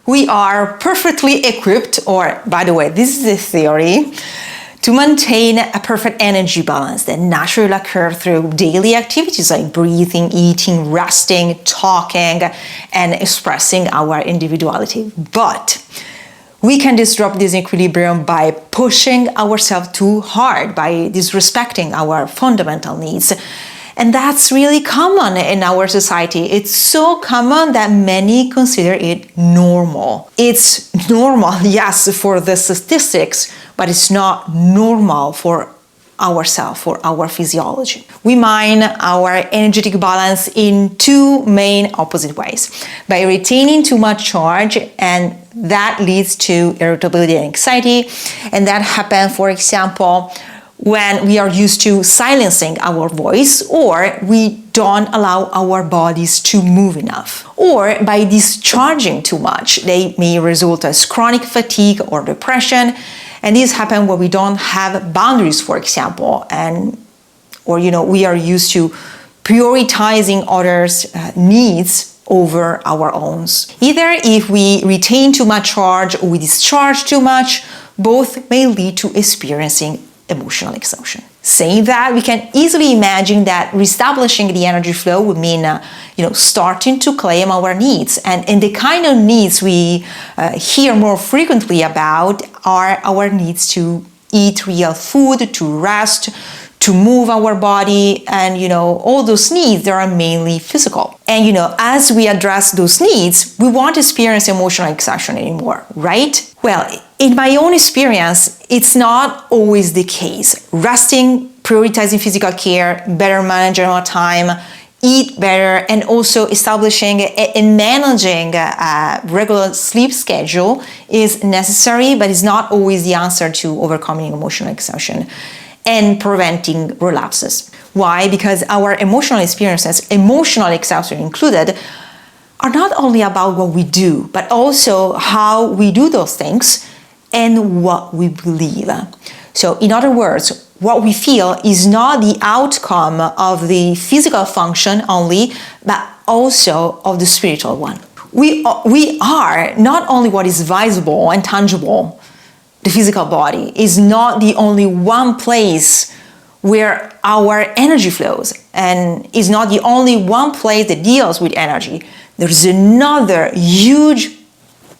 we are perfectly equipped, or by the way, this is a theory, to maintain a perfect energy balance that naturally occurs through daily activities like breathing, eating, resting, talking, and expressing our individuality. But we can disrupt this equilibrium by pushing ourselves too hard, by disrespecting our fundamental needs. And that's really common in our society. It's so common that many consider it normal. It's normal, yes, for the statistics, but it's not normal for ourselves, for our physiology. We mine our energetic balance in two main opposite ways. By retaining too much charge, and that leads to irritability and anxiety. And that happens, for example, when we are used to silencing our voice, or we don't allow our bodies to move enough. Or by discharging too much, they may result as chronic fatigue or depression. And this happens when we don't have boundaries, for example, or we are used to prioritizing others' needs over our own. Either if we retain too much charge or we discharge too much, both may lead to experiencing emotional exhaustion. Saying that, we can easily imagine that reestablishing the energy flow would mean, starting to claim our needs. And the kind of needs we hear more frequently about are our needs to eat real food, to rest, to move our body, and all those needs that are mainly physical. And as we address those needs, we won't experience emotional exhaustion anymore, right? Well, in my own experience, it's not always the case. Resting, prioritizing physical care, better managing our time, eat better, and also establishing and managing a regular sleep schedule is necessary, but it's not always the answer to overcoming emotional exhaustion and preventing relapses. Why? Because our emotional experiences, emotional exhaustion included, are not only about what we do, but also how we do those things and what we believe. So in other words, what we feel is not the outcome of the physical function only, but also of the spiritual one. We are not only what is visible and tangible. The physical body is not the only one place where our energy flows, and is not the only one place that deals with energy. There's another huge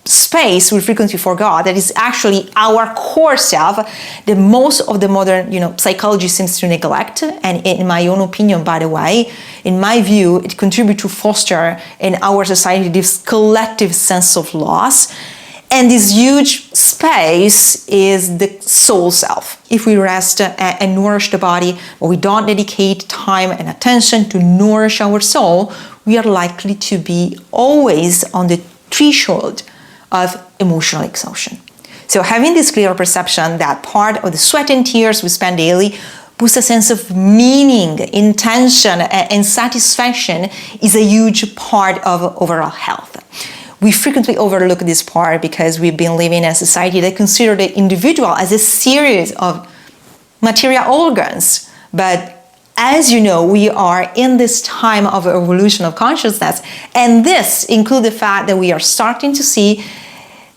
space we frequently forgot that is actually our core self that most of the modern psychology seems to neglect. And in my own opinion, by the way, in my view, it contributes to foster in our society this collective sense of loss. And this huge space is the soul self. If we rest and nourish the body, or we don't dedicate time and attention to nourish our soul, we are likely to be always on the threshold of emotional exhaustion. So having this clear perception that part of the sweat and tears we spend daily boosts a sense of meaning, intention, and satisfaction is a huge part of overall health. We frequently overlook this part because we've been living in a society that considers the individual as a series of material organs. But as you know, we are in this time of evolution of consciousness, and this includes the fact that we are starting to see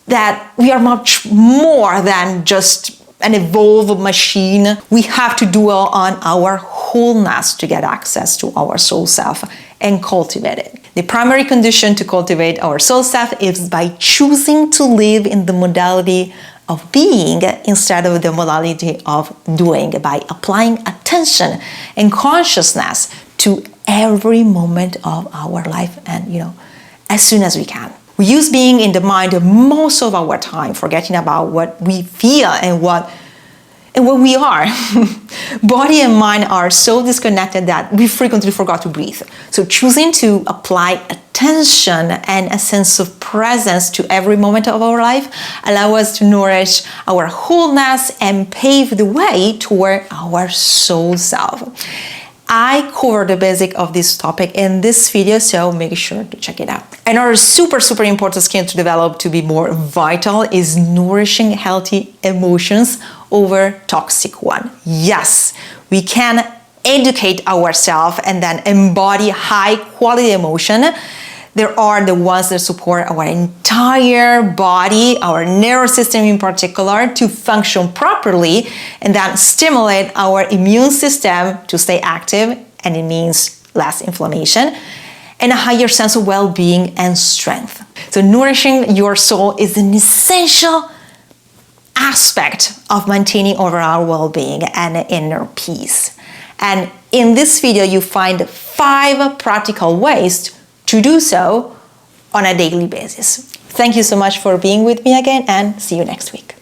that we are much more than just an evolved machine. We have to dwell on our wholeness to get access to our soul self and cultivate it. The primary condition to cultivate our soul self is by choosing to live in the modality of being instead of the modality of doing, by applying attention and consciousness to every moment of our life, and as soon as we can. We use being in the mind most of our time, forgetting about what we feel and what we are. Body and mind are so disconnected that we frequently forgot to breathe. So choosing to apply attention and a sense of presence to every moment of our life allow us to nourish our wholeness and pave the way toward our soul self. I cover the basic of this topic in this video, so make sure to check it out. Another super important skill to develop to be more vital is nourishing healthy emotions over toxic one. Yes, we can educate ourselves and then embody high quality emotion There are the ones that support our entire body, our nervous system in particular, to function properly and then stimulate our immune system to stay active, and it means less inflammation, and a higher sense of well-being and strength. So nourishing your soul is an essential aspect of maintaining overall well-being and inner peace. And in this video, you find 5 practical ways to do so on a daily basis. Thank you so much for being with me again, and see you next week.